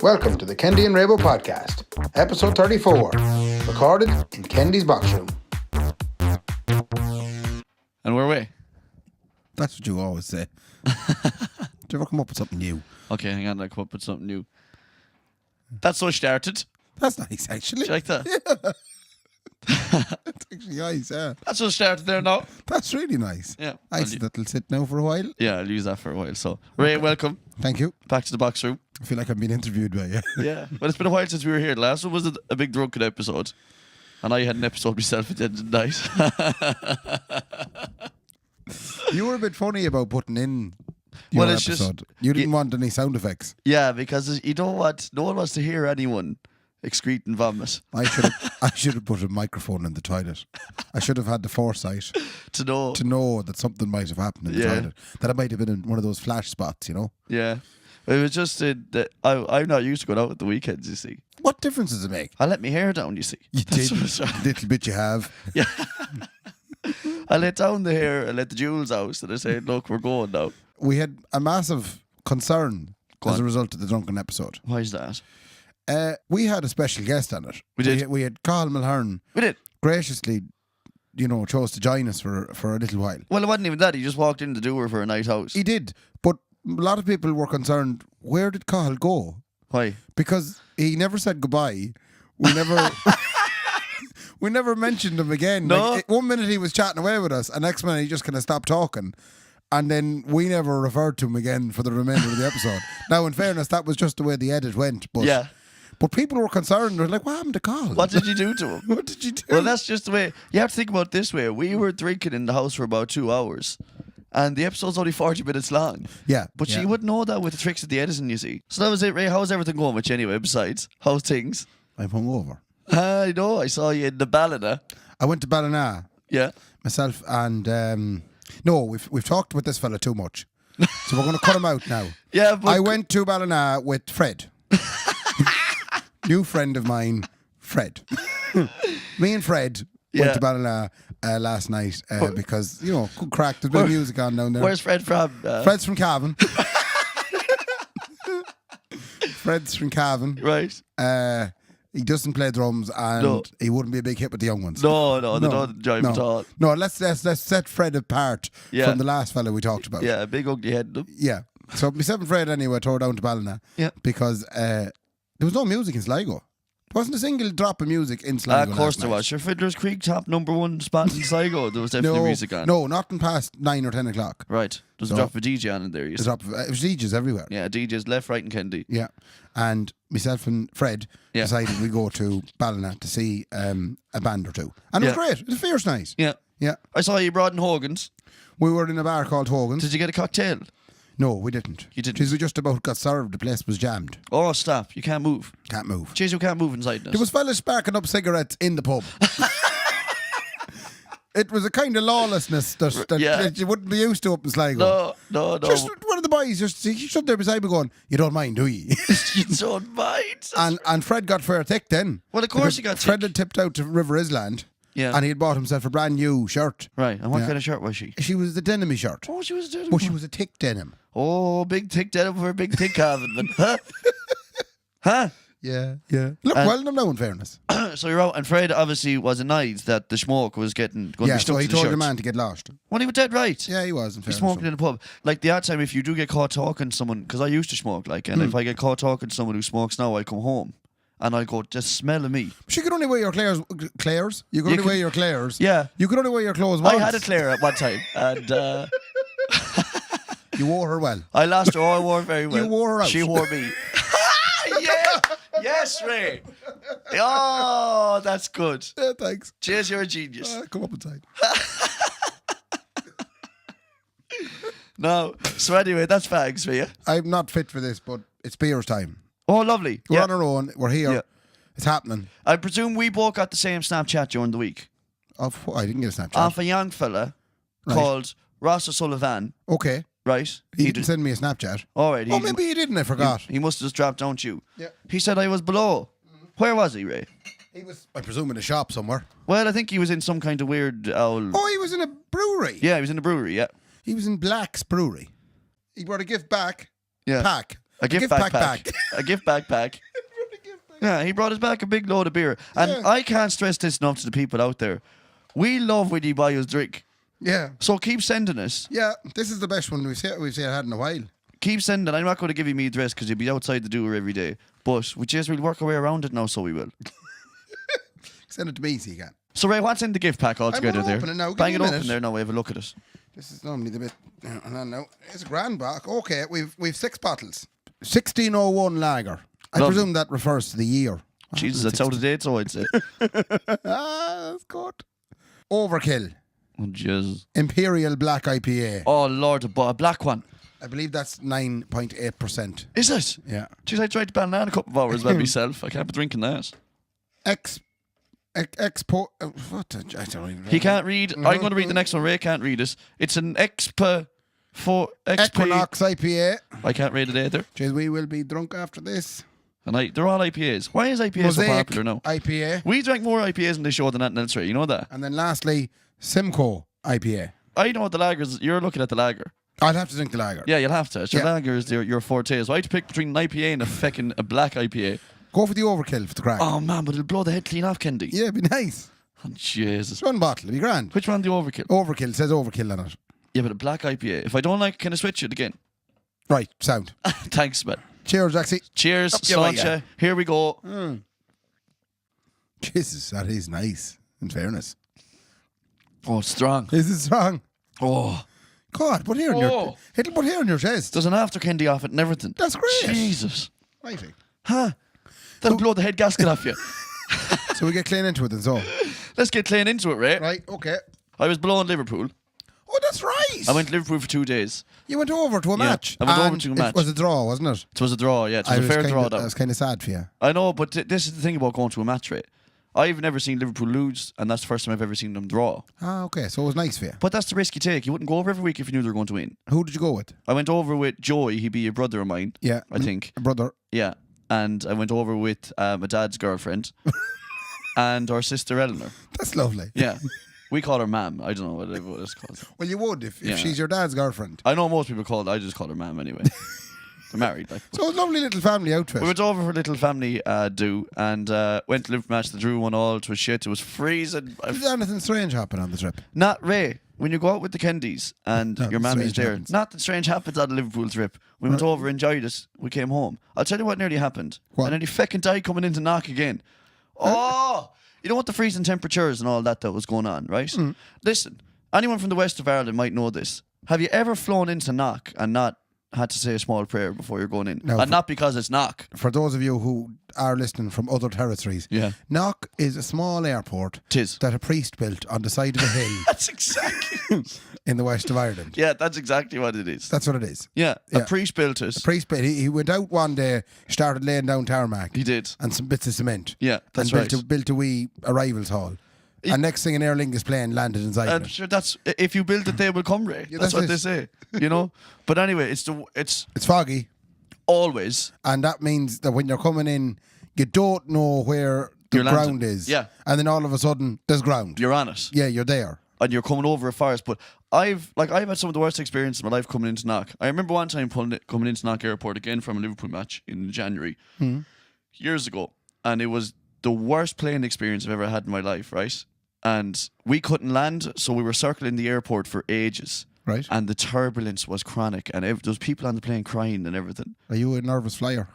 Welcome to the Kendy and Raybo podcast, episode 34, recorded in Kendy's box room. And we're away. That's what you always say. Do you ever come up with something new? Okay, hang on, I'll come up with something new. That's how it started. That's nice, actually. Do you like that? Yeah. That's actually nice, yeah. That's how it started there now. That's really nice. Yeah. Nice, that'll sit now for a while. Yeah, I'll use that for a while. So, Ray, welcome Thank you. back to the box room. I feel like I'm being interviewed by you. Yeah. Well, it's been a while since we were here. The last one was a big drunken episode. And I had an episode myself at the end of the night. You were a bit funny about putting in your Well, it's episode. just- You didn't want any sound effects. Yeah, because you know what? No one wants to hear anyone excrete and vomit. I should have put a microphone in the toilet. I should have had the foresight To know. to know that something might have happened in the Yeah. toilet. That it might have been in one of those flash spots, you know? Yeah. It was just that I'm not used to going out at the weekends, you see. What difference does it make? I let my hair down, you see. You That's did. what it's about. Little bit you have. Yeah. I let down the hair and let the jewels out and I said, look, we're going now. We had a massive concern Go as on. a result of the drunken episode. Why is that? We had a special guest on it. We did. We had Carl Mulhern We did. graciously, chose to join us for a little while. Well, it wasn't even that. He just walked in the door for a night house. He did, but a lot of people were concerned. Where did Carl go? Why? Because he never said goodbye. We never. We never mentioned him again. No. Like, 1 minute he was chatting away with us, and next minute he just kind of stopped talking. And then we never referred to him again for the remainder of the episode. Now, in fairness, that was just the way the edit went. But, Yeah. But people were concerned. They're like, what happened to Carl? What did you do to him? What did you do? Well, that's just the way. You have to think about it this way. We were drinking in the house for about 2 hours. And the episode's only 40 minutes long. Yeah. But yeah. she wouldn't know that with the tricks of the editing, you see. So that was it, Ray. How's everything going with you anyway, besides? How's things? I'm hungover. I know. I saw you in the Ballina. I went to Ballina Yeah. myself, and no, we've talked with this fella too much, so we're going to cut him out now. Yeah, but I went to Ballina with Fred, new friend of mine, Fred. Me and Fred Yeah. went to Ballina last night because good crack. There's a bit of music on down there. Where's Fred from? Fred's from Cavan. Fred's from Cavan. Right. He doesn't play drums, and No. he wouldn't be a big hit with the young ones. No, they don't enjoy him at all. No, let's set Fred apart Yeah. from the last fella we talked about. Yeah, big ugly head. No? Yeah. So myself and Fred anyway tore down to Ballina. Yeah. Because there was no music in Sligo. There wasn't a single drop of music in Sligo. Of course last there night. was. Sure, Fiddler's Creek top #1 spot in Sligo. There was definitely music on. No, nothing past 9 or 10 o'clock. Right. There's So- a drop of DJ on in there. You There's see. it was DJs everywhere. Yeah, DJs left, right, and Kendi. Yeah. And myself and Fred Yeah. decided we go to Ballina to see a band or two. And it was Yeah. great. It was a fierce night. Yeah. Yeah. I saw you brought in Hogan's. We were in a bar called Hogan's. Did you get a cocktail? No, we didn't. You didn't? Jeez, we just about got served. The place was jammed. Oh, stop. You can't move. Can't move. Jeez, you can't move inside this. There was fellas sparking up cigarettes in the pub. It was a kind of lawlessness that Yeah. you wouldn't be used to up in Sligo. No. Just one of the boys he stood there beside me going, "You don't mind, do you?" You don't mind. and Fred got fair thick then. Well, of course Because he got Fred thick. had tipped out to River Island. Yeah. And he had bought himself a brand new shirt. Right. And what Yeah. kind of shirt was she? She was the denim shirt. Oh, she was doing. But she was a thick denim. Oh, big tick denim for a big tick Calvin. Man. Huh? Huh? Yeah. Look, And- well done now in fairness. So you're out, and Fred obviously was annoyed that the smoke was going to Yeah, be stuck so he to the told shirt. the man to get lost. Well, he was dead right. Yeah, he was in He's fairness. smoking in the pub. Like the odd time, if you do get caught talking to someone, because I used to smoke, and if I get caught talking to someone who smokes now, I come home and I go, just smell of me. But you could only wear your Clares. You could only wear your Clares. Yeah. You could only wear your clothes once. I had a Claire at one time, and You wore her well. I lost her. Oh, I wore her very well. You wore her out. She wore me. Yeah. Yes, Ray. Oh, that's good. Yeah, thanks. Cheers, you're a genius. Come up inside. No. So anyway, that's fags for you. I'm not fit for this, but it's beers time. Oh, lovely. We're Yeah. on our own. We're here. Yeah. It's happening. I presume we both got the same Snapchat during the week. I didn't get a Snapchat. Off a young fella Right. called Ross O'Sullivan, Okay. right? He didn't send me a Snapchat. All right. Oh, maybe he didn't. I forgot. He must have just dropped, don't you? Yeah. He said I was below. Where was he, Ray? He was, I presume, in a shop somewhere. Well, I think he was in some kind of weird owl. Oh, he was in a brewery. Yeah, he was in a brewery, yeah. He was in Black's Brewery. He brought a gift back. Yeah. Pack. A gift backpack. A gift backpack. Yeah, he brought us back a big load of beer. And I can't stress this enough to the people out there. We love when you buy us drink. Yeah. So keep sending us. Yeah, this is the best one we've had in a while. Keep sending. I'm not going to give you me address because you'll be outside the door every day. But we'll work our way around it now, so we will. Send it to me so you can. So, Ray, what's in the gift pack altogether there? Open it now. Bang it open there now. We have a look at it. This is normally the bit. No. It's a grand box. Okay, we've 6 bottles. 1601 lager. I presume that refers to the year. Jesus, that's out of date, so I'd say. That's good. Overkill. Oh, Jesus. Imperial Black IPA. Oh, Lord, a black one. I believe that's 9.8%. Is it? Yeah. Jeez, I tried to ban that a couple of hours by myself. I can't be drinking that. Export. What? I don't even know. He can't read. I'm going to read the next one. Ray can't read it. It's an XP. Equinox IPA. I can't read it either. Jeez, we will be drunk after this. And they're all IPAs. Why is IPA so popular now? IPA. We drank more IPAs in this show than anything else, Ray. You know that? And then lastly, Simcoe IPA. I know what the lagers. You're looking at the lager. I'd have to drink the lager. Yeah, you'll have to. Your lager is your forte. So I had to pick between an IPA and a black IPA. Go for the overkill for the crack. Oh, man, but it'll blow the head clean off, Kendi. Yeah, it'd be nice. Oh, Jesus. One bottle, it'd be grand. Which one, the overkill? Overkill, says overkill on it. Yeah, but a black IPA. If I don't like it, can I switch it again? Right, sound. Thanks, man. Cheers, Jaxie. Cheers, Sláinte. Here we go. Jesus, that is nice, in fairness. Oh, it's strong. Is it strong? Oh. God, put here it'll put here in your chest. There's an after candy off it and everything. That's great. Jesus. Righty. Huh. That'll blow the head gasket off you. So we get clean into it and so. Let's get clean into it, Ray. Right, okay. I was below in Liverpool. Oh, that's right. I went to Liverpool for 2 days. You went over to a match. I went over to a match. It was a draw, wasn't it? It was a draw, yeah. It was a fair draw. That was kind of sad for you. I know, but this is the thing about going to a match, Ray. I've never seen Liverpool lose, and that's the first time I've ever seen them draw. Ah, okay. So it was nice for you. But that's the risk you take. You wouldn't go over every week if you knew they were going to win. Who did you go with? I went over with Joey. He'd be a brother of mine. Yeah. I think. A brother. Yeah. And I went over with my dad's girlfriend and our sister Eleanor. That's lovely. Yeah. We call her Mam. I don't know what it's called. Well, you would if she's your dad's girlfriend. I know most people call it. I just call her Mam anyway. They're married. Like. So it was a lovely little family outfit. We went over for a little family do and went to Liverpool match. The drew 1-1. It was shit. It was freezing. Did anything strange happen on the trip? Not Ray. When you go out with the Kendys and your mammy's there, happens. nothing strange happens on the Liverpool trip. We went over, enjoyed it. We came home. I'll tell you what nearly happened. What? I nearly fucking died coming into Knock again. Oh! You know what the freezing temperatures and all that was going on, right? Listen, anyone from the west of Ireland might know this. Have you ever flown into Knock and not had to say a small prayer before you're going in? No, and not because it's Knock. For those of you who are listening from other territories, Knock is a small airport that a priest built on the side of a hill. That's exactly in the west of Ireland. Yeah, that's exactly what it is. That's what it is. Yeah, a priest built it. A priest built. He went out one day, started laying down tarmac. He did. And some bits of cement. Yeah, that's and right. Built a wee arrivals hall. And next thing an Aer Lingus plane landed inside I'm it. sure that's if you build it, they will come, Ray. Yeah, that's what they say, you know. But anyway, it's foggy, always, and that means that when you're coming in, you don't know where the ground is. Yeah, and then all of a sudden, there's ground. You're on it. Yeah, you're there, and you're coming over a forest. But I've had some of the worst experiences in my life coming into Knock. I remember one time coming into Knock Airport again from a Liverpool match in January years ago, and it was the worst plane experience I've ever had in my life. Right. And we couldn't land, so we were circling the airport for ages. Right. And the turbulence was chronic, and there was people on the plane crying and everything. Are you a nervous flyer?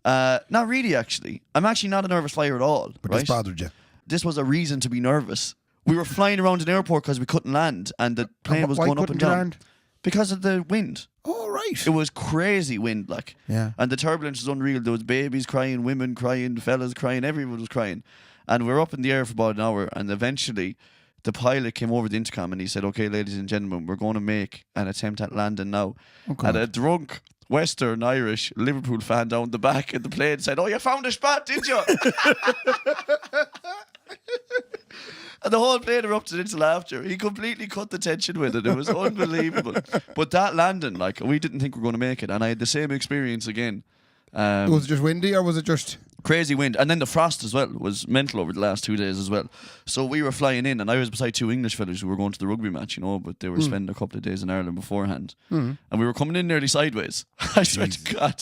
Not really, actually. I'm actually not a nervous flyer at all. But right? this bothered you? This was a reason to be nervous. We were flying around an airport because we couldn't land, and the plane was going up and down. Land? Because of the wind. Oh, right. It was crazy wind, like. Yeah. And the turbulence was unreal. There was babies crying, women crying, fellas crying, everyone was crying. And we were up in the air for about an hour, and eventually the pilot came over the intercom and he said, "Okay, ladies and gentlemen, we're going to make an attempt at landing now." And a drunk Western Irish Liverpool fan down the back of the plane said, "Oh, you found a spot, did you?" And the whole plane erupted into laughter. He completely cut the tension with it. It was unbelievable. But that landing, like, we didn't think we were going to make it. And I had the same experience again. Was it just windy or was it just... Crazy wind. And then the frost as well was mental over the last 2 days as well. So we were flying in, and I was beside two English fellas who were going to the rugby match, you know, but they were spending a couple of days in Ireland beforehand. And we were coming in nearly sideways. I swear to God.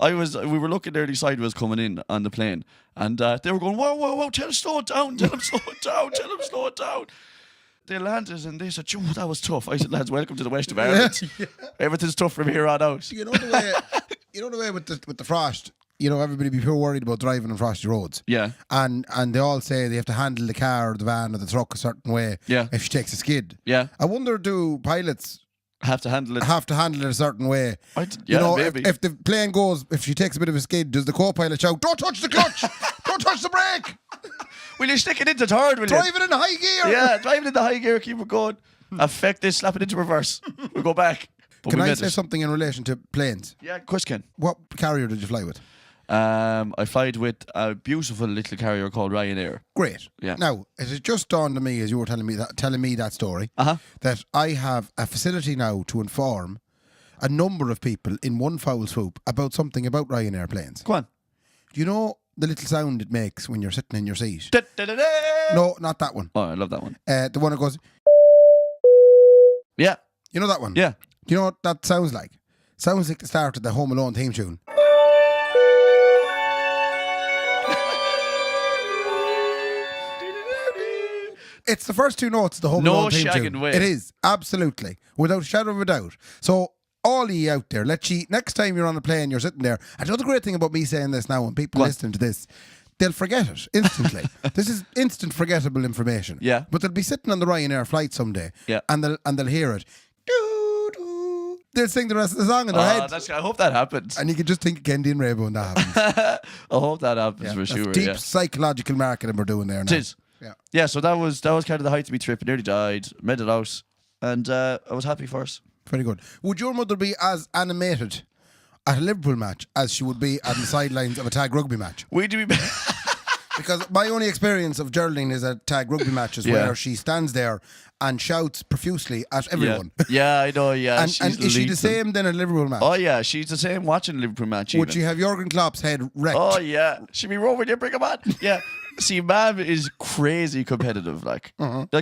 We were looking nearly sideways coming in on the plane, and they were going, whoa, tell him slow it down, tell him slow it down. They landed and they said, "Joe, that was tough." I said, "Lads, welcome to the west of Ireland. Everything's tough from here on out." You know the way with the frost. Everybody be pure worried about driving on frosty roads. Yeah. And they all say they have to handle the car or the van or the truck a certain way. Yeah. If she takes a skid. Yeah. I wonder, do pilots have to handle it a certain way? Maybe. If the plane goes, if she takes a bit of a skid, does the co-pilot shout, "Don't touch the clutch! Don't touch the brake! Will you stick it into third, will you? Drive it in high gear!" Yeah, drive it into high gear, keep it going. Affect this, slap it into reverse. We'll go back. But Can I say something in relation to planes? Yeah, of course can. What carrier did you fly with? I flied with a beautiful little carrier called Ryanair. Great. Yeah. Now, it has just dawned on me as you were telling me that story, that I have a facility now to inform a number of people in one foul swoop about something about Ryanair planes. Go on. Do you know the little sound it makes when you're sitting in your seat? Da-da-da-da. No, not that one. Oh, I love that one. The one that goes... Yeah. You know that one? Yeah. Do you know what that sounds like? Sounds like the start of the Home Alone theme tune. It's the first two notes of the Home Alone theme tune. No shagging way. It is, absolutely, without a shadow of a doubt. So, all of you out there, next time you're on a plane, you're sitting there. And another great thing about me saying this now, and people listening to this, they'll forget it instantly. This is instant forgettable information. Yeah. But they'll be sitting on the Ryanair flight someday, and they'll hear it. They'll sing the rest of the song in their head. I hope that happens. And you can just think of Kendi and Raybo when that happens. I hope that happens for sure. Deep psychological marketing we're doing there now. It is. Yeah, so that was kind of the height of my trip. I nearly died, made it out, and I was happy for us. Very good. Would your mother be as animated at a Liverpool match as she would be on the sidelines of a tag rugby match? Would you be? Because my only experience of Geraldine is at tag rugby matches where she stands there and shouts profusely at everyone. Yeah, I know, yeah. and is she the same then at a Liverpool match? Oh, yeah, she's the same watching a Liverpool match. Would she have Jurgen Klopp's head wrecked? Oh, yeah. She'd be rolling, you bring him on. Yeah. See, Mam is crazy competitive, like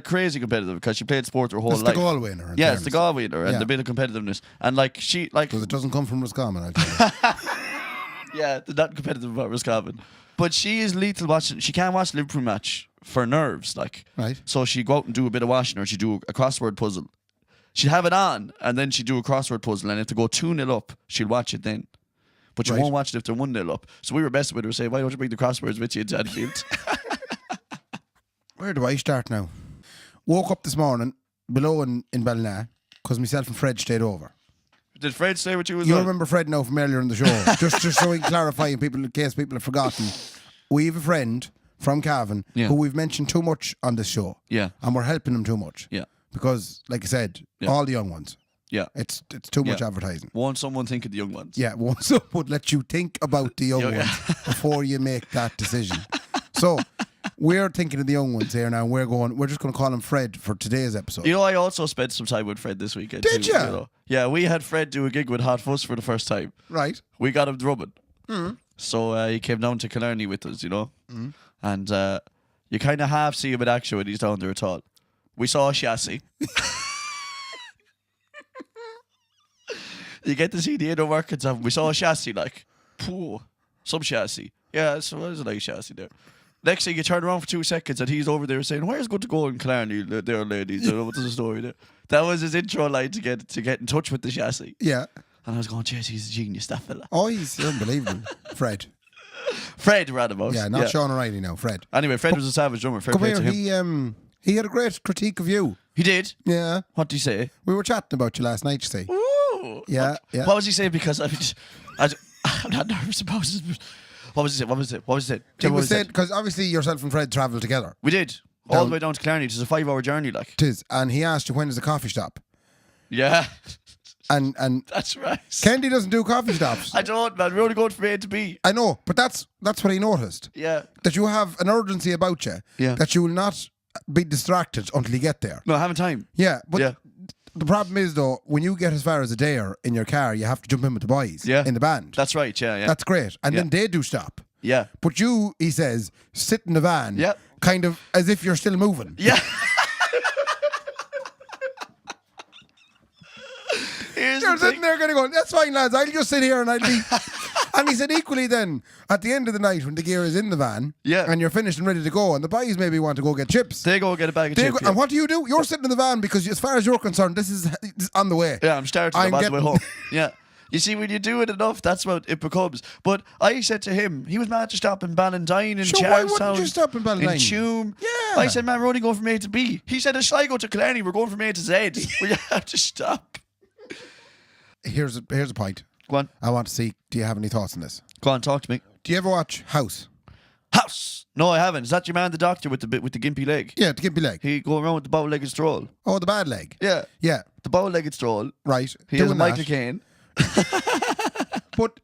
crazy competitive because she played sport her whole life. It's the goal winner. Yeah, it's the goal winner and the bit of competitiveness. And like because it doesn't come from Roscommon, I'll tell you. Yeah, they're not competitive about Roscommon. But she is lethal watching. She can't watch the Liverpool match for nerves, like. Right. So she'd go out and do a bit of washing, or she'd do a crossword puzzle. She'd have it on, and then she'd do a crossword puzzle, and if they go 2-0 up, she'll watch it then. But she won't watch it if they're 1-0 up. So we were messing with her, saying, "Why don't you bring the crosswords with you into Anfield?" Where do I start now? Woke up this morning below in Ballina because myself and Fred stayed over. Did Fred stay with you as You well? remember Fred now from earlier in the show. just so we can clarify in case people have forgotten. We have a friend from Cavan who we've mentioned too much on this show. Yeah. And we're helping him too much. Yeah. Because, like I said, all the young ones. Yeah. It's too much advertising. Won't someone think of the young ones? Yeah, someone would let you think about the young ones before you make that decision. So, we're thinking of the young ones here now. We're just going to call him Fred for today's episode. You know, I also spent some time with Fred this weekend. Did too, you? know? Yeah, we had Fred do a gig with Hot Fuss for the first time. Right. We got him drumming. So he came down to Killarney with us, you know. And you kind of half see him in action when he's down there at all. We saw a chassis. You get to see the inner workings of him. We saw a chassis, like, some chassis. Yeah, so there's a nice chassis there. Next thing, you turn around for 2 seconds and he's over there saying, "Where's good to go in Killarney there, ladies?" I don't know what's the story there. That was his intro line to get in touch with the chassis. Yeah. And I was going, "Jeez, he's a genius, that fella." Oh, he's unbelievable. Fred ran about. Yeah, not Sean O'Reilly now, Fred. Anyway, Fred was a savage drummer. Fair Come play here, to him. he had a great critique of you. He did? Yeah. What did he say? We were chatting about you last night, you see. Ooh. Yeah, yeah. What was he saying? Because I'm not nervous about it. What was it? He was saying, because obviously yourself and Fred travelled together. We did. All the way down to Killarney. It was a 5-hour journey, like. It is. And he asked you, when is the coffee stop? Yeah. And that's right. Kendi doesn't do coffee stops. I don't, man. We're only going from A to B. I know, but that's what he noticed. Yeah. That you have an urgency about you. Yeah. That you will not be distracted until you get there. No, I haven't time. Yeah, but the problem is, though, when you get as far as a dare in your car, you have to jump in with the boys in the band. That's right, yeah. That's great. And then they do stop. Yeah. But you, he says, sit in the van, kind of as if you're still moving. Yeah. You're sitting there going, "That's fine, lads. I'll just sit here and I'll And he said equally then, at the end of the night when the gear is in the van and you're finished and ready to go and the boys maybe want to go get chips. They go get a bag of chips. And what do? You're sitting in the van because as far as you're concerned, this is on the way. Yeah, I'm starting on the way home. Yeah. You see, when you do it enough, that's what it becomes. But I said to him, he was mad to stop in Ballantyne and Charlestown. Why wouldn't you stop in Ballantyne? In Tuam. Yeah. I said, man, we're only going from A to B. He said, as I go to Killarney, we're going from A to Z. We have to stop. Here's a point. Go on. I want to see, do you have any thoughts on this? Go on, talk to me. Do you ever watch House? House. No, I haven't. Is that your man, the doctor, with the gimpy leg? Yeah, the gimpy leg. He go around with the bow-legged stroll. Oh, the bad leg. Yeah. Yeah. The bow-legged stroll. Right. He has a Michael Caine. But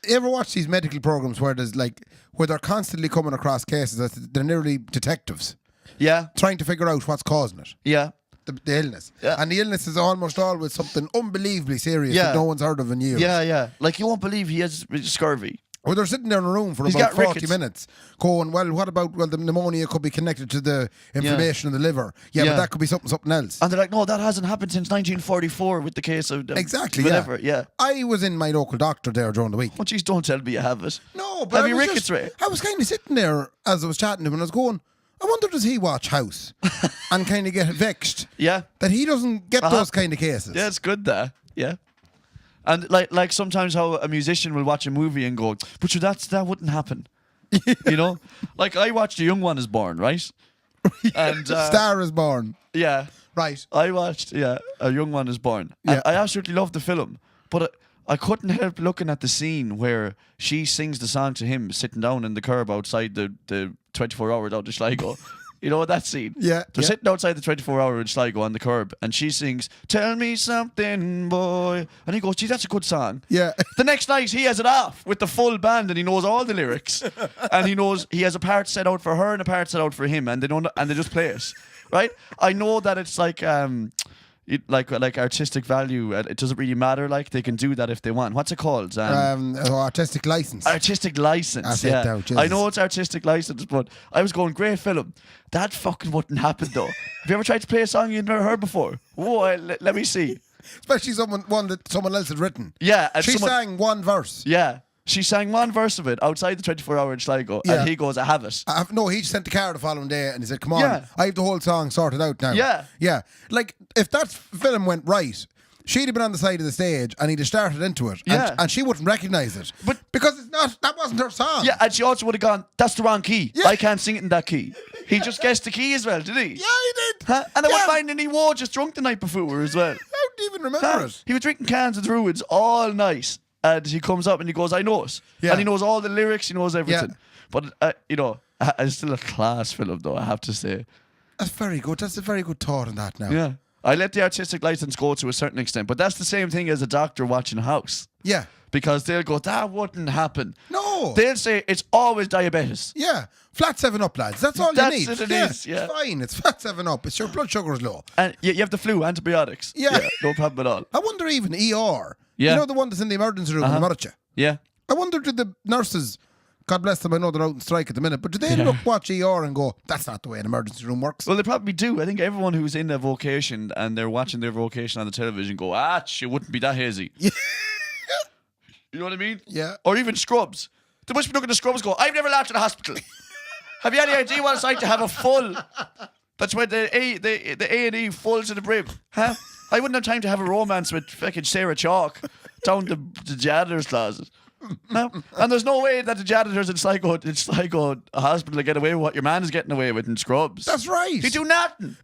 you ever watch these medical programs where they're constantly coming across cases that they're nearly detectives? Yeah. Trying to figure out what's causing it. Yeah. The illness. Yeah. And the illness is almost always something unbelievably serious that no one's heard of in years. Yeah, yeah. Like, you won't believe he has scurvy. Well, they're sitting there in a room for He's about got 40 minutes going, well, what about, the pneumonia could be connected to the inflammation in the liver. Yeah, but that could be something else. And they're like, no, that hasn't happened since 1944 with the case of exactly, whatever. Yeah. I was in my local doctor there during the week. Oh, jeez, don't tell me you have it. No, but have you rickets, Ray? I was kind of sitting there as I was chatting to him and I was going, I wonder, does he watch House and kind of get vexed that he doesn't get those kind of cases? Yeah, it's good there. Yeah. And like sometimes how a musician will watch a movie and go, but sure, that wouldn't happen. You know? Like I watched A Young One Is Born, right? And Star Is Born. Yeah. Right. I watched, A Young One Is Born. Yeah. And I absolutely loved the film. But I couldn't help looking at the scene where she sings the song to him sitting down in the curb outside the 24-hour down to Sligo. You know that scene? Yeah. They're sitting outside the 24-hour in Sligo on the curb and she sings, "Tell me something, boy." And he goes, gee, that's a good song. Yeah. The next night he has it off with the full band and he knows all the lyrics. And he knows he has a part set out for her and a part set out for him and they just play it. Right? I know that it's like like artistic value. It doesn't really matter. Like they can do that if they want. What's it called? Artistic license. Artistic license. That's it, though, I know it's artistic license, but I was going, great film. That fucking wouldn't happen though. Have you ever tried to play a song you've never heard before? Oh, let me see. Especially one that someone else had written. Yeah, and she sang one verse. Yeah. She sang one verse of it outside the 24-hour in Sligo, and he goes, I have it. No, he sent the car the following day, and he said, come on, I have the whole song sorted out now. Yeah. Yeah. Like, if that film went right, she'd have been on the side of the stage, and he'd have started into it, and she wouldn't recognise it. But because that wasn't her song. Yeah, and she also would have gone, that's the wrong key. Yeah. I can't sing it in that key. He just guessed the key as well, did he? Yeah, he did. Huh? And I was finding he was just drunk the night before as well. I don't even remember it. He was drinking cans of Druids all night. And he comes up and he goes, I know it. Yeah. And he knows all the lyrics, he knows everything. Yeah. But, it's still a class film, though, I have to say. That's very good. That's a very good thought on that now. Yeah. I let the artistic license go to a certain extent, but that's the same thing as a doctor watching House. Yeah. Because they'll go, that wouldn't happen. No. They'll say, it's always diabetes. Yeah. Flat 7-Up, lads. That's all That's you need. What it is. Yeah. It's fine. It's flat 7-Up. It's your blood sugar is low. And you have the flu, antibiotics. Yeah. No problem at all. I wonder even ER. Yeah. You know the one that's in the emergency room in America? Yeah. I wonder, did the nurses, God bless them, I know they're out on strike at the minute, but do they watch ER and go, that's not the way an emergency room works? Well, they probably do. I think everyone who's in a vocation and they're watching their vocation on the television go, it wouldn't be that hazy. Yeah. You know what I mean? Yeah. Or even Scrubs. They must be looking at Scrubs go, I've never laughed at a hospital. Have you any idea what it's like to have a full... That's when the A&E full to the brim. Huh? I wouldn't have time to have a romance with fucking Sarah Chalk down the janitor's closet. Huh? And there's no way that the janitors in Sligo hospital get away with what your man is getting away with in Scrubs. That's right. He do nothing.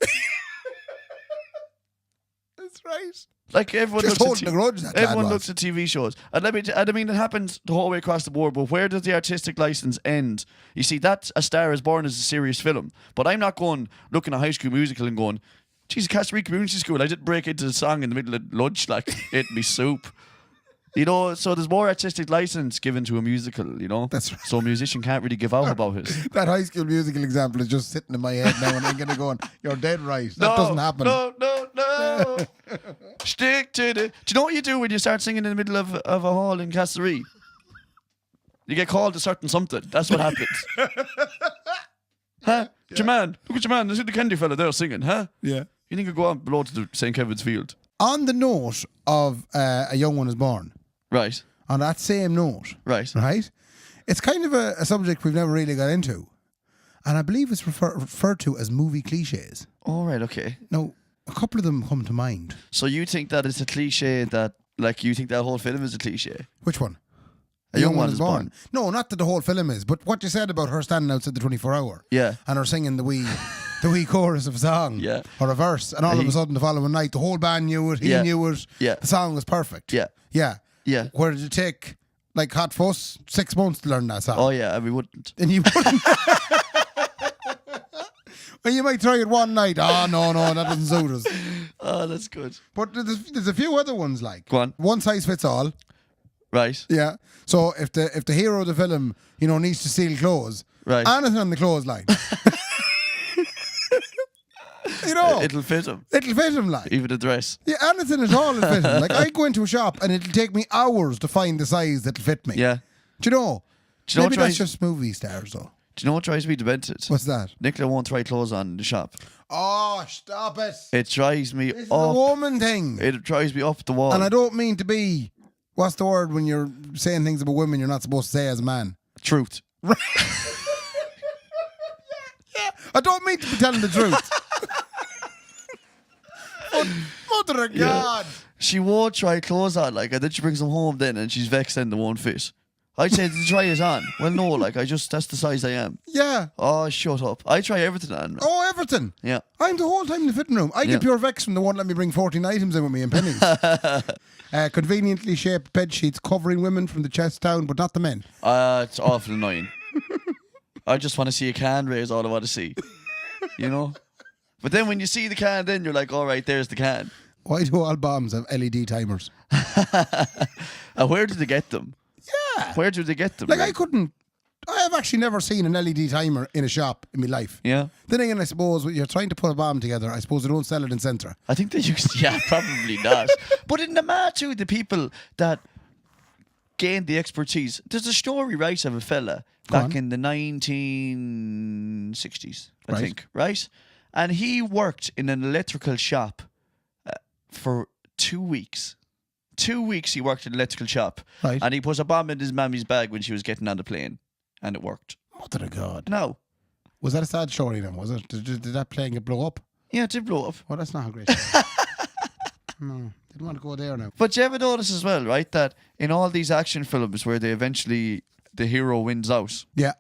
That's right. Like everyone Just looks holding a grudge, that everyone lad looks at TV shows. And I mean it happens the whole way across the board, but where does the artistic license end? You see, that A Star Is Born is a serious film. But I'm not going looking at High School Musical and going, Jesus, Castlereagh Community School, I didn't break into the song in the middle of lunch, like, ate me soup. You know, so there's more artistic license given to a musical, you know? That's right. So a musician can't really give out about it. That High School Musical example is just sitting in my head now and I'm going to go, you're dead right. That doesn't happen. No. Stick to the... Do you know what you do when you start singing in the middle of a hall in Castlereagh? You get called a certain something. That's what happens. Huh? Yeah. Jaman, look at Jaman. There's the Kennedy fella there singing, huh? Yeah. You think you go on below to the St. Kevin's Field? On the note of A Young One Is Born, right? on that same note, Right. it's kind of a subject we've never really got into. And I believe it's referred to as movie cliches. All right, okay. Now, a couple of them come to mind. So you think that it's a cliche that, like, you think that whole film is a cliche? Which one? A Young One is Born. No, not that the whole film is, but what you said about her standing outside the 24-hour. Yeah. And her singing the wee chorus of a song. Yeah. Or a verse. And all of a sudden the following night, the whole band knew it, he knew it. Yeah. The song was perfect. Yeah. Yeah. Yeah. Where did it take, like Hot Fuss, 6 months to learn that song? Oh, yeah, and we wouldn't. And you wouldn't. Well, you might try it one night. Oh, no, that doesn't suit us. Oh, that's good. But there's a few other ones like. Go on. One size fits all. Right. Yeah. So if the hero of the film, needs to steal clothes, Right. anything on the clothesline. It'll fit him. It'll fit him, like. Even a dress. Yeah, anything at all will fit him. Like, I go into a shop and it'll take me hours to find the size that'll fit me. Yeah. Do you know? Do you know Maybe what that's just movie stars, though. Do you know what drives me demented? What's that? Nicola won't try clothes on in the shop. Oh, stop it. It drives me This is a up. woman thing. It drives me up the wall. And I don't mean to be, what's the word when you're saying things about women you're not supposed to say as a man? Truth. Yeah. I don't mean to be telling the truth. Mother of God. She won't try clothes on, like, and then she brings them home then and she's vexed and they won't fit. I'd say to try it on. Well, no, like, that's the size I am. Yeah. Oh, shut up. I try everything on. Oh, everything. Yeah. I'm the whole time in the fitting room. I get pure vex when they won't let me bring 14 items in with me in pennies. Conveniently shaped bed sheets covering women from the chest down, but not the men. It's awful annoying. I just want to see a can raise all I want to see. But then when you see the can, then you're like, all right, there's the can. Why do all bombs have LED timers? Where did they get them? Yeah. Where do they get them? Like, I have actually never seen an LED timer in a shop in my life. Yeah. Then again, I suppose when you're trying to put a bomb together, I suppose they don't sell it in Centra. I think they used, probably not. But in the mat too, the people that gained the expertise. There's a story, right, of a fella back in the 1960s, I think, right? And he worked in an electrical shop for 2 weeks. 2 weeks he worked in an electrical shop. Right. And he put a bomb in his mammy's bag when she was getting on the plane. And it worked. Mother of God. No. Was that a sad story then, was it? Did that plane get blow up? Yeah, it did blow up. Well, that's not a great story. No, didn't want to go there now. But you ever notice as well, right, that in all these action films where the hero wins out, Yeah.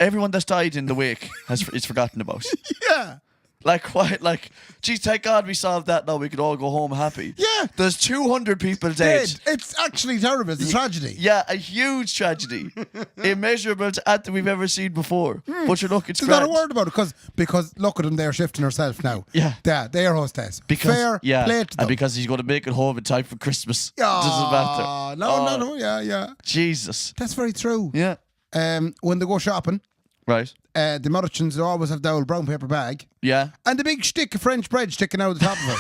everyone that's died in the wake is forgotten about. Yeah. Like, why? Like, geez, thank God we solved that now. We could all go home happy. Yeah. There's 200 people dead. It's actually terrible. It's a tragedy. Yeah, a huge tragedy. Immeasurable to anything we've ever seen before. But you're looking, it's There's not a word about it because look at them, they're shifting herself now. Yeah. They are hostess. Because, fair play to them. and because he's going to make it home in time for Christmas. Oh, Doesn't matter. No, yeah. Jesus. That's very true. Yeah. When they go shopping, Right. the Americans always have the old brown paper bag. Yeah. And the big stick of French bread sticking out of the top of it.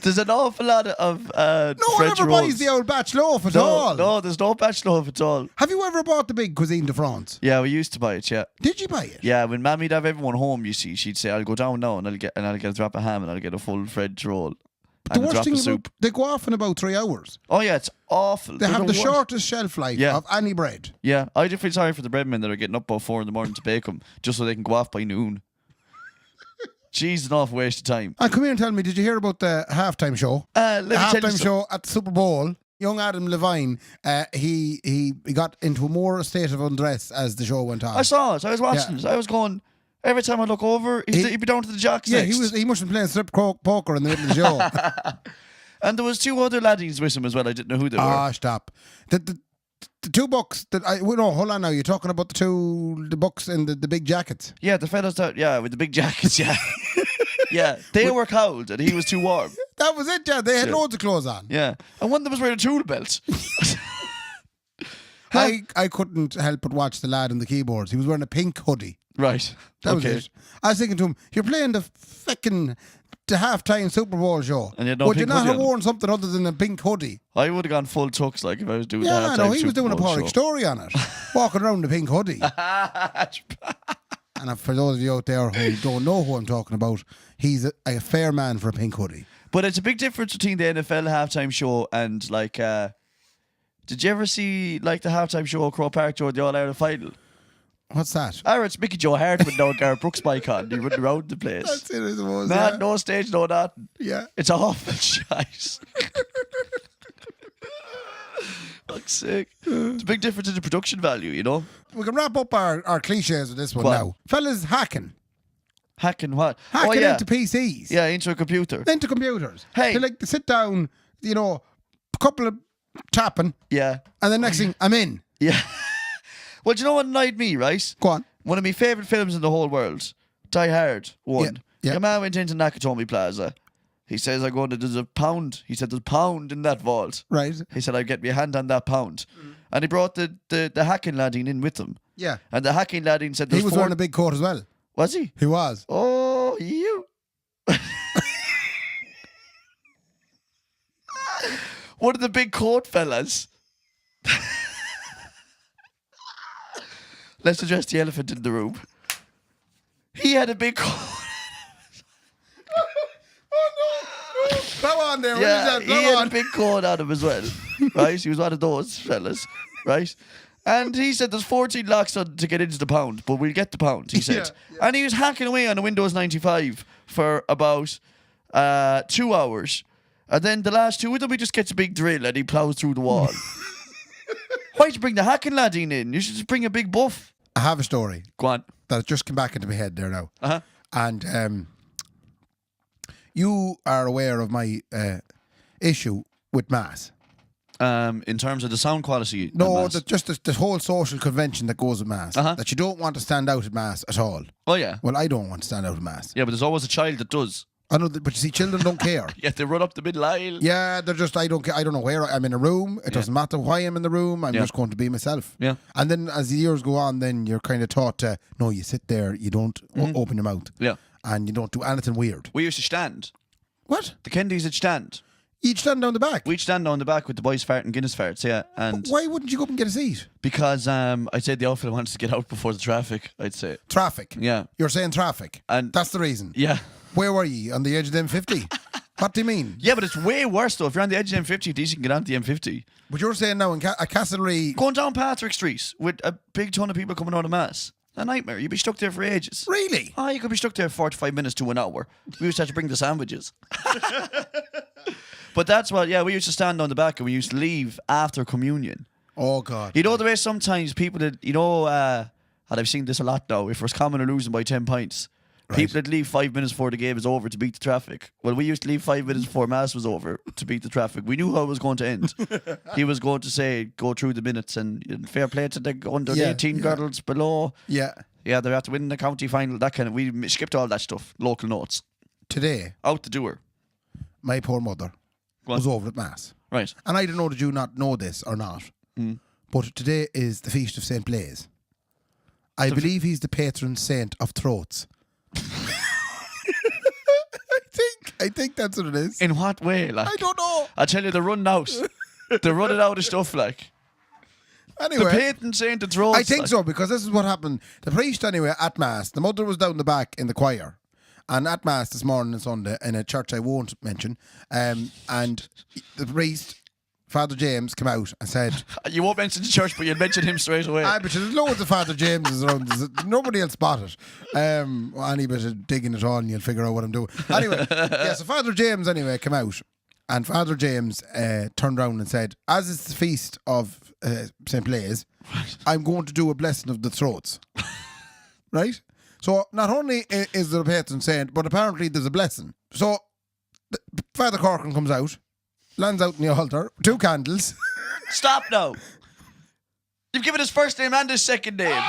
There's an awful lot of No one French ever rolls. buys the old batch loaf at all. No, there's no batch loaf at all. Have you ever bought the big Cuisine de France? Yeah, we used to buy it, yeah. Did you buy it? Yeah, when Mammy'd have everyone home, you see, she'd say, I'll go down now and I'll get a drop of ham and I'll get a full French roll. The And a worst drop thing of about soup. they go off in about 3 hours. Oh yeah, it's awful. They have the worst. shortest shelf life of any bread. Yeah, I do feel sorry for the breadmen that are getting up about 4 a.m. to bake them just so they can go off by noon. Jeez, an awful waste of time. And come here and tell me, did you hear about the halftime show? Let me The tell you halftime show at the Super Bowl. Young Adam Levine, he got into a more state of undress as the show went on. I saw it. I was watching it. I was going, every time I look over, he'd be down to the jocks Yeah, next. he must have been playing strip poker in the middle of the show. And there was 2 other laddies with him as well. I didn't know who they were. Ah, stop. The 2 bucks that no, hold on now. You're talking about the bucks in the big jackets. Yeah, the fellas that, with the big jackets, yeah. Yeah, they were cold and he was too warm. That was it, yeah. They had loads of clothes on. Yeah. And one of them was wearing a tool belt. I couldn't help but watch the lad on the keyboards. He was wearing a pink hoodie. Right. That was it. I was thinking to him, you're playing the halftime Super Bowl show. And you had no would you pink not hoodie have on? worn something other than a pink hoodie? I would have gone full tux like if I was doing the Yeah, halftime no, he was Super doing a Bowl Porrick show. story on it. Walking around in a pink hoodie. And for those of you out there who don't know who I'm talking about, he's a fair man for a pink hoodie. But it's a big difference between the NFL halftime show and like. Did you ever see like the halftime show at Croke Park during the All Ireland final? What's that? It's Mickey Joe Hart with no Gareth Brooks bike on. He running around the place. That's it, I suppose. No stage, no nothing. Yeah. It's awful shite. Fuck's sake. It's a big difference in the production value, you know? We can wrap up our cliches with this one Go on. now. Fellas, hacking. Hacking what? Hacking into PCs. Yeah, into a computer. Into computers. Hey. They like to sit down, you know, a couple of tapping, Yeah. and the next thing, I'm in. Yeah. Well, do you know what annoyed me, right? Go on. One of my favourite films in the whole world, Die Hard 1. Yeah. Your man went into Nakatomi Plaza. He says, there's a pound. He said, there's a pound in that vault. Right. He said, I'll get me a hand on that pound. And he brought the hacking laddie in with him. Yeah. And the hacking laddie said, He was wearing a big coat as well. Was he? He was. Oh, you. One of the big coat fellas. Let's address the elephant in the room. He had a big coat. Oh, no. Go on there. Yeah, Go he had on. a big coat on him as well. Right? He was one of those fellas. Right? And he said there's 14 locks to get into the pound, but we'll get the pound, he said. Yeah. And he was hacking away on a Windows 95 for about 2 hours. And then the last 2 of them, he just gets a big drill and he plows through the wall. Why'd you bring the hacking laddie in? You should just bring a big buff. I have a story Go on. that just came back into my head there now. Uh-huh. And you are aware of my issue with mass. In terms of the sound quality. No, just the whole social convention that goes with mass. Uh-huh. That you don't want to stand out at mass at all. Oh, yeah. Well, I don't want to stand out at mass. Yeah, but there's always a child that does. I know, but you see, children don't care. Yeah, they run up the middle aisle. Yeah, they're just, I don't know where I'm in a room. It doesn't matter why I'm in the room. I'm Yeah. just going to be myself. Yeah. And then as the years go on, then you're kind of taught to, no, you sit there, you don't open your mouth. Yeah. And you don't do anything weird. We used to stand. What? The Kennedys would stand. You'd stand down the back. We'd stand on the back with the boys farting Guinness farts, yeah. And Why wouldn't you go up and get a seat? because I'd say the outfit wanted to get out before the traffic, I'd say. Traffic. Yeah. You're saying traffic. And That's the reason. yeah. Where were you? On the edge of the M50? What do you mean? Yeah, but it's way worse though. If you're on the edge of the M50, at least you can get onto the M50. But you're saying now at Castlereagh. Going down Patrick Street with a big ton of people coming out of mass. A nightmare. You'd be stuck there for ages. Really? Oh, you could be stuck there 45 minutes to an hour. We used to have to bring the sandwiches. But that's what, yeah, we used to stand on the back and we used to leave after communion. Oh, God. You know the way sometimes people that, you know, and I've seen this a lot now, if it was common or losing by 10 pints, people that leave 5 minutes before the game is over to beat the traffic. Well, we used to leave 5 minutes before Mass was over to beat the traffic. We knew how it was going to end. He was going to say, go through the minutes and fair play to the under 18 girls below. Yeah. Yeah, they have to win the county final, that kind of, we skipped all that stuff, local notes. Today, Out the door. my poor mother was over at Mass. Right. And I don't know, did you not know this or not? But today is the feast of St. Blaise. I believe he's the patron saint of throats. I think that's what it is. In what way? Like, I don't know. I tell you, they're running out. They're running out of stuff, like. Anyway, The patron saint of throats. I think like. so, because this is what happened. The priest, anyway, at Mass, the mother was down the back in the choir. And at Mass this morning and Sunday, in a church I won't mention, and the priest, Father James, came out and said... You won't mention the church, but you'll mention him straight away. but there's loads of Father Jameses around. Nobody will spot it. Any bit of digging at all and you'll figure out what I'm doing. Anyway, yeah, so Father James, anyway, came out. And Father James turned around and said, as it's the feast of St. Blaise, I'm going to do a blessing of the throats. Right? So not only is there a patron saint, but apparently there's a blessing. So Father Corcoran comes out, lands out in the altar, 2 candles. Stop now. You've given his first name and his second name.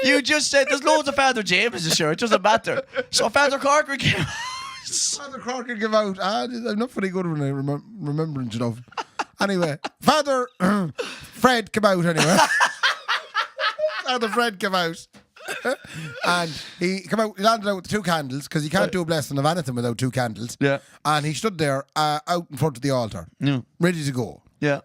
You just said there's loads of Father James, sure, it doesn't matter. So Father Corcoran came out. Father Corcoran came out. I'm not very good when I remembering stuff. Anyway, Father Fred came out anyway. Father Fred came out. And he came out, he landed out with 2 candles, because you can't do a blessing of anything without 2 candles. Yeah. And he stood there out in front of the altar, Yeah. ready to go. Yeah.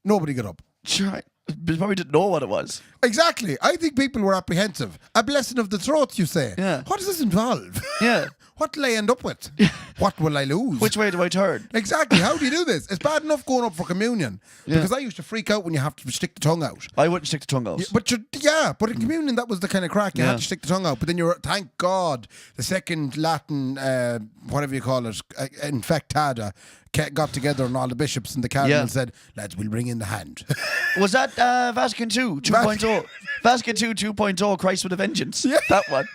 Nobody got up. Sure. They probably didn't know what it was. Exactly. I think people were apprehensive. A blessing of the throat, you say. Yeah. What does this involve? Yeah. What will I end up with? What will I lose? Which way do I turn? Exactly. How do you do this? It's bad enough going up for communion. Because I used to freak out when you have to stick the tongue out. I wouldn't stick the tongue out. But but in communion that was the kind of crack. You had to stick the tongue out. But then thank God, the second Latin, whatever you call it, infectada, got together and all the bishops and the cardinals said, lads, we'll bring in the hand. Was that Vatican II 2.0? Vatican II 2.0, Christ with a Vengeance. Yeah. That one.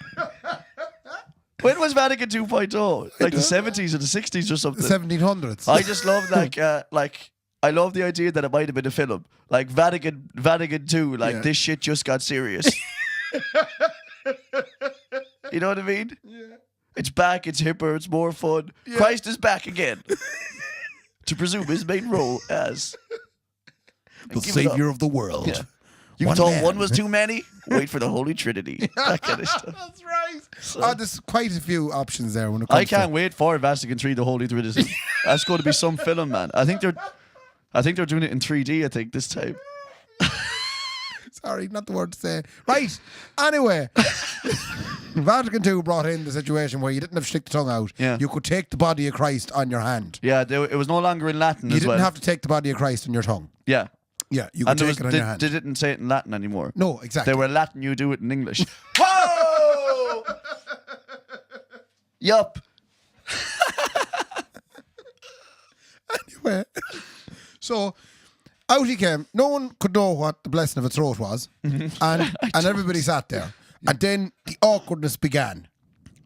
When was Vatican 2.0? Like the 70s or the 60s or something? 1700s. I just love I love the idea that it might have been a film. Like Vatican II, this shit just got serious. You know what I mean? Yeah. It's back, it's hipper, it's more fun. Yeah. Christ is back again. To presume his main role as the savior of the world. Yeah. You thought one was too many? Wait for the Holy Trinity. That kind of stuff. That's right. So, there's quite a few options there when it comes I can't wait for Vatican III, the Holy Trinity. That's going to be some film, man. I think they're doing it in 3D, I think, this time. Sorry, not the word to say. Right. Anyway, Vatican II brought in the situation where you didn't have to stick the tongue out. Yeah. You could take the body of Christ on your hand. Yeah, it was no longer in Latin You as well. didn't have to take the body of Christ on your tongue. Yeah. Yeah, you could take it on your hand. They didn't say it in Latin anymore. No, exactly. They were Latin, you do it in English. Whoa! Yup. Anyway, so out he came. No one could know what the blessing of a throat was. And everybody sat there. And then the awkwardness began.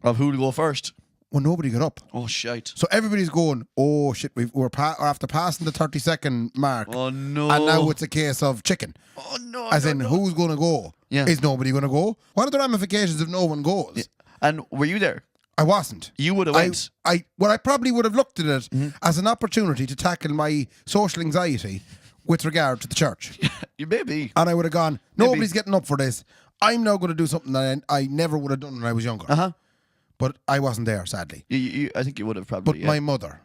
Of who to go first? Well, nobody got up. Oh, shite. So everybody's going, oh, shit, we're after passing the 30-second mark. Oh, no. And now it's a case of chicken. Oh, no. As in, who's going to go? Yeah. Is nobody going to go? What are the ramifications if no one goes? Yeah. And were you there? I wasn't. You would have went. I probably would have looked at it as an opportunity to tackle my social anxiety with regard to the church. You may be. And I would have gone, nobody's getting up for this. I'm now going to do something that I never would have done when I was younger. Uh-huh. But I wasn't there, sadly. I think you would have probably. But my mother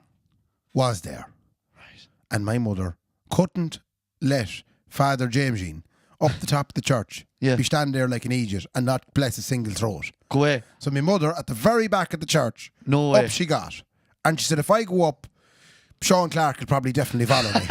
was there. Right. And my mother couldn't let Father James up the top of the church be standing there like an idiot and not bless a single throat. Go away. So my mother, at the very back of the church, No way. up she got. And she said, if I go up, Sean Clark will probably definitely follow me.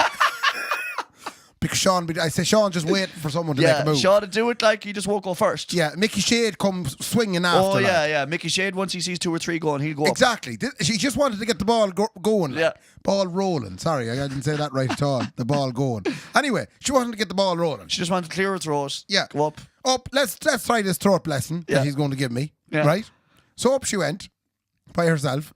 Because Sean's just waiting for someone to make a move. Sean to do it like he just won't go first. Yeah, Mickey Shade comes swinging after. Oh, yeah. Mickey Shade, once he sees 2 or 3 going, he'll go exactly. She just wanted to get the ball going. Yeah. Ball rolling. Sorry, I didn't say that right at all. The ball going. Anyway, she wanted to get the ball rolling. She just wanted to clear her throat. Yeah. Go up. Up. Let's try this throat blessing that he's going to give me. Yeah. Right? So up she went by herself.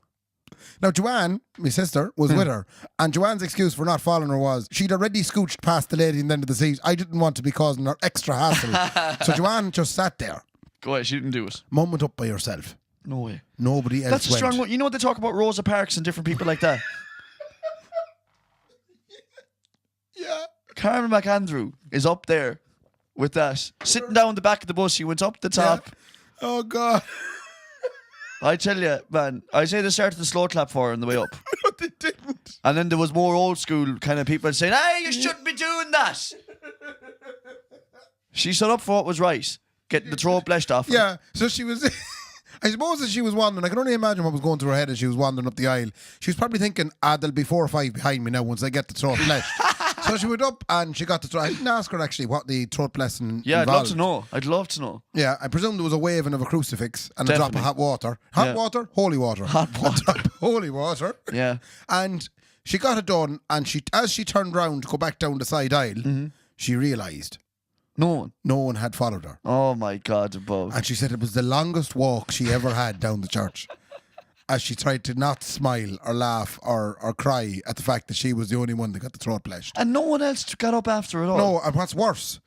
Now, Joanne, my sister, was with her, and Joanne's excuse for not following her was she'd already scooched past the lady in the end of the seat. I didn't want to be causing her extra hassle. So Joanne just sat there. Go ahead, she didn't do it. Mum went up by herself. No way. Nobody else That's a strong one. You know they talk about Rosa Parks and different people like that? Yeah. Carmen McAndrew is up there with that. Sitting down the back of the bus, she went up the top. Yeah. Oh, God. I tell you, man, I say they started the slow clap for her on the way up. No, they didn't. And then there was more old school kind of people saying, hey, you shouldn't be doing that. She stood up for what was right, getting the throat blessed off her. Yeah, so she was... I suppose as she was wandering, I can only imagine what was going through her head as she was wandering up the aisle. She was probably thinking, there'll be 4 or 5 behind me now once I get the throat blessed. So she went up and she got the throat. I didn't ask her actually what the throat blessing involved. I'd love to know. Yeah, I presume there was a waving of a crucifix and a drop of hot water. Hot water? Holy water. Hot water. A drop of holy water. Yeah. And she got it done, and as she turned round to go back down the side aisle, she realised no one had followed her. Oh my God, above. And she said it was the longest walk she ever had down the church, as she tried to not smile or laugh or cry at the fact that she was the only one that got the throat blessed. And no one else got up after it all. No, and what's worse,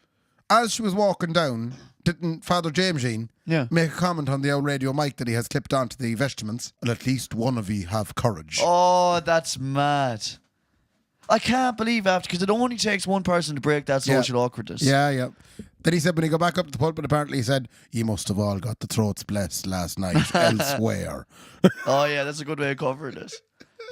as she was walking down, didn't Father James make a comment on the old radio mic that he has clipped onto the vestments? And at least one of you have courage. Oh, that's mad. I can't believe after, because it only takes one person to break that social awkwardness. Yeah. Then he said when he got back up to the pulpit, apparently he said, you must have all got the throats blessed last night elsewhere. Oh yeah, that's a good way of covering it.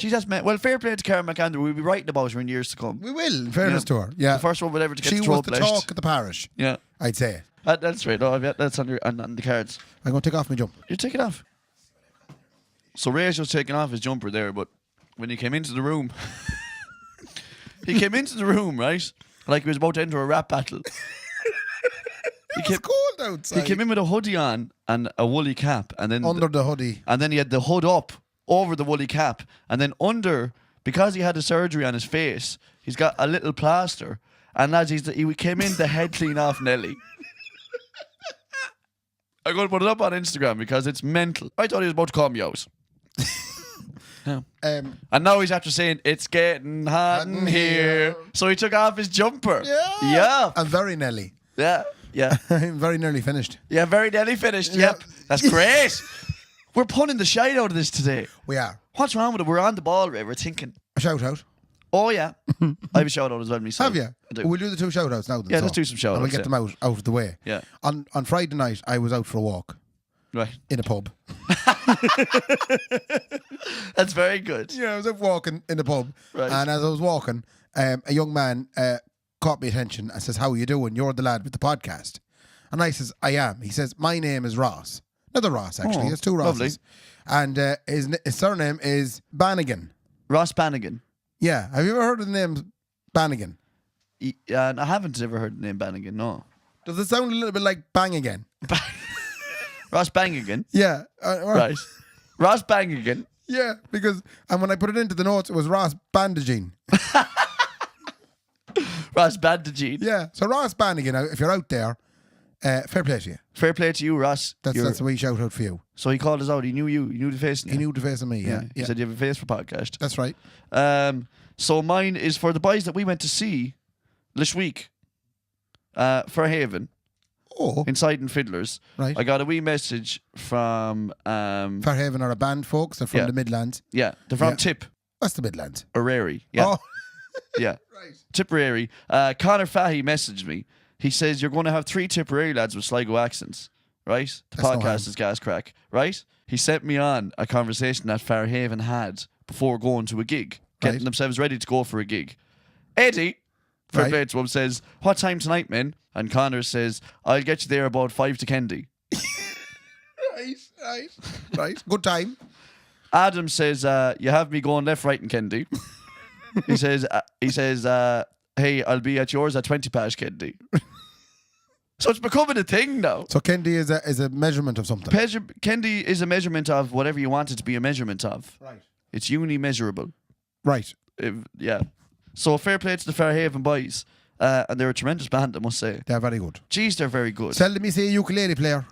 She's just met. Well, fair play to Karen McAndrew. We'll be writing about her in years to come. We will, in fairness to her. Yeah. The first one ever to get she the was throat the blessed. talk of the parish. Yeah. I'd say. That's right. Oh, yeah, that's on the cards. I'm going to take off my jump. You take it off. So Ray's was taking off his jumper there, but when he came into the room, right? Like he was about to enter a rap battle. It's cold outside. He came in with a hoodie on and a woolly cap, and then under the hoodie, and then he had the hood up over the woolly cap, and then under, because he had the surgery on his face, he's got a little plaster, and lads, he came in the head clean off Nelly. I'm going to put it up on Instagram because it's mental. I thought he was about to call me out. Yeah. And now he's after saying it's getting hot in here, so he took off his jumper. Yeah. I'm very Nelly. Yeah. I'm very nearly finished. Yeah, very nearly finished. Yeah. Yep. That's great. We're punning the shite out of this today. We are. What's wrong with it? We're on the ball, Ray. We're thinking. A shout out. Oh, yeah. I have a shout out as well, myself. Have you? I do. We'll do the 2 shout outs now. Then, Yeah, let's do some shout and outs. we'll get them out of the way. Yeah. On Friday night, I was out for a walk. Right. In a pub. That's very good. Yeah, I was out walking in the pub. Right. And as I was walking, a young man caught my attention and says, "How are you doing? You're the lad with the podcast." And I says, "I am." He says, "My name is Ross." Another Ross, actually. Oh, There's 2 Rosses. lovely. And his surname is Bannigan. Ross Bannigan. Yeah. Have you ever heard of the name Bannigan? I haven't ever heard the name Bannigan, no. Does it sound a little bit like Bang Again? Ross Bannigan? Yeah. Right. Ross Bannigan? Yeah, because, and when I put it into the notes, it was Ross Bandaging. Ross Bandaging. Yeah. So Ross Bannigan, if you're out there, fair play to you. Fair play to you, Ross. That's a wee shout out for you. So he called us out. He knew you. He knew the face. He knew the face of me, yeah. He said you have a face for podcast. That's right. So mine is for the boys that we went to see this week. Fairhaven. Oh. Inside and Fiddlers. Right. I got a wee message from Fairhaven are a band, folks. They're from the Midlands. Yeah. They're from Tip. That's the Midlands. Orary. Yeah. Oh. Yeah. Right. Tipperary. Connor Fahey messaged me. He says you're going to have 3 Tipperary lads with Sligo accents, right? The That's no podcast is gas crack, right? He sent me on a conversation that Fairhaven had before going to a gig, getting themselves ready to go for a gig. Eddie, fair play to him, says, "What time tonight, men?" And Connor says, "I'll get you there about 5 to Kendi." Right. Good time. Adam says, "You have me going left, right, and Kendi." He says, "Hey, I'll be at yours at 20 past Kendi." So it's becoming a thing now. So Kendi is a measurement of something. Kendi is a measurement of whatever you want it to be a measurement of. Right. It's uni-measurable. Right. Yeah. So fair play to the Fairhaven boys. And they're a tremendous band, I must say. They're very good. Jeez, they're very good. Seldom you see a ukulele player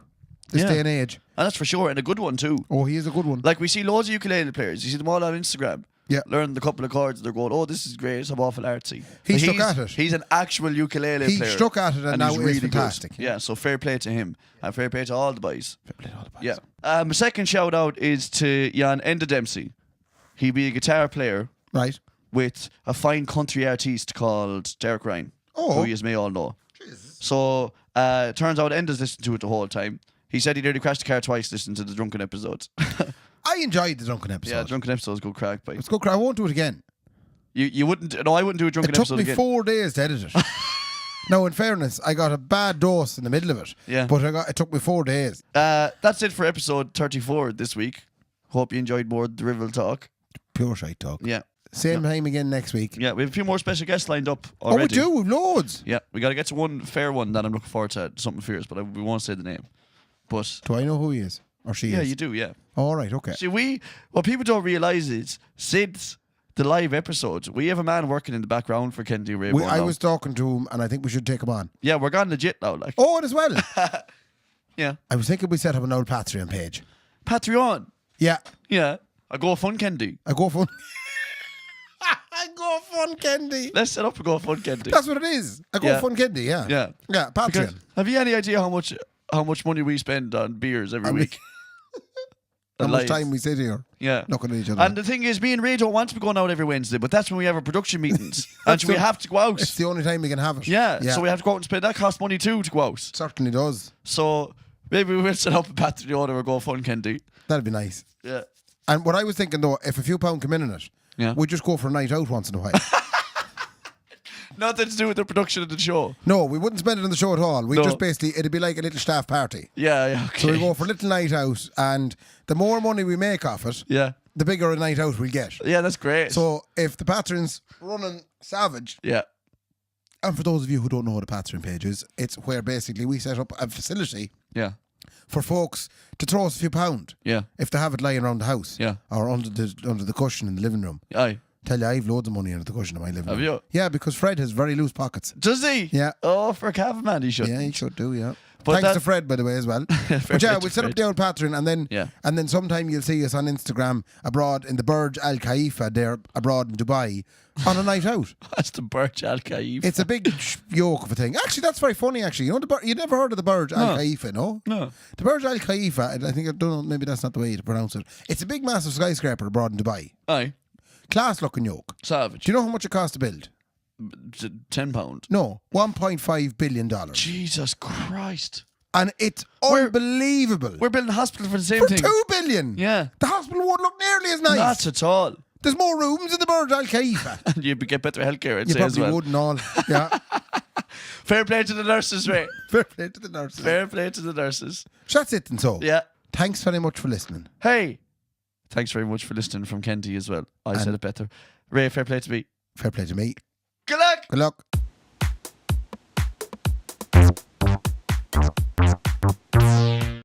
this day and age. And that's for sure, and a good one too. Oh, he is a good one. Like we see loads of ukulele players. You see them all on Instagram. Yeah. Learn the couple of chords. They're going, "Oh, this is great. I'm awful artsy." He stuck at it. He's an actual ukulele player. He stuck at it and now he's it's really fantastic. Good. Yeah, so fair play to him. And fair play to all the boys. Fair play to all the boys. Yeah. My second shout out is to Jan Enda Dempsey. He be a guitar player. Right. With a fine country artiste called Derek Ryan. Oh. Who you may all know. Jesus. So, turns out Enda's listened to it the whole time. He said he nearly crashed the car twice listening to the drunken episodes. I enjoyed the drunken episode. Yeah, drunken episodes go crack, by. Let's go crack. I won't do it again. You wouldn't? No, I wouldn't do a drunken episode again. It took me 4 days to edit it. Now, in fairness, I got a bad dose in the middle of it. Yeah. But it took me 4 days. That's it for episode 34 this week. Hope you enjoyed more Drivel Talk. Pure shite talk. Yeah. Same time again next week. Yeah, we have a few more special guests lined up already. Oh, we do. We've loads. Yeah, we got to get to one fair one that I'm looking forward to. Something fierce, but we won't say the name. But do I know who he is? Or she is? Yeah, you do, yeah. All right, okay. See, what people don't realise is, since the live episodes, we have a man working in the background for Kendi Raybo. I was talking to him, and I think we should take him on. Yeah, we're gone legit now. Like. Oh, as well. Yeah. I was thinking we set up an old Patreon page. Patreon? Yeah. Yeah. I go fun Kendi. I go fun. I go fun Kendi. Let's set up a go fun Kendi. That's what it is. I go fun Kendi, yeah. Yeah. Yeah, Patreon. Because have you any idea how much money we spend on beers every week? How much time we sit here looking at each other. And the thing is, me and Ray don't want to be going out every Wednesday, but that's when we have our production meetings. And so we have to go out. It's the only time we can have it. Yeah, so we have to go out and spend. That costs money too to go out. Certainly does. So maybe we will set up a Patreon or go fun Kendi. That'd be nice. Yeah. And what I was thinking though, if a few pound come in it, Yeah. we'd just go for a night out once in a while. Nothing to do with the production of the show. No, we wouldn't spend it on the show at all. We No. just basically, it'd be like a little staff party. Yeah, okay. So we go for a little night out, and the more money we make off it, Yeah. the bigger a night out we get. Yeah, that's great. So if the Patreon's running savage, yeah. and for those of you who don't know what a Patreon page is, it's where basically we set up a facility Yeah. for folks to throw us a few pound Yeah. if they have it lying around the house, Yeah. or under the cushion in the living room. Aye. Tell you, I have loads of money under the cushion in my living Have room. you? Yeah, because Fred has very loose pockets. Does he? Yeah. Oh, for a calf man, he should. Yeah, he should do. Yeah. But Thanks that- to Fred, by the way, as well. Fair But yeah, play we'll to set up Fred. the old Patreon, Yeah. and then sometime you'll see us on Instagram abroad in the Burj Al Khalifa there abroad in Dubai on a night out. That's the Burj Al Khalifa. It's a big yoke of a thing. Actually, that's very funny. Actually, you know, you never heard of the Burj Al Khalifa, no? No. The Burj Al Khalifa. I think I don't know. Maybe that's not the way to pronounce it. It's a big, massive skyscraper abroad in Dubai. Aye. Class looking yoke. Savage. Do you know how much it costs to build? £10. No, $1.5 billion, Jesus Christ. and it's We're- unbelievable. We're building a hospital for the same For thing. $2 billion. Yeah. The hospital won't look nearly as nice. Not at all. There's more rooms in the Burj Al Khalifa. And you get better healthcare, I'd You say as probably well. wouldn't all. Yeah. Fair play to the nurses, Ray. Fair play to the nurses. Fair play to the nurses. So that's it and so. Yeah. Thanks very much for listening. Hey. Thanks very much for listening from Kenty as well. I said it better. Ray, fair play to me. Fair play to me. Good luck. Good luck.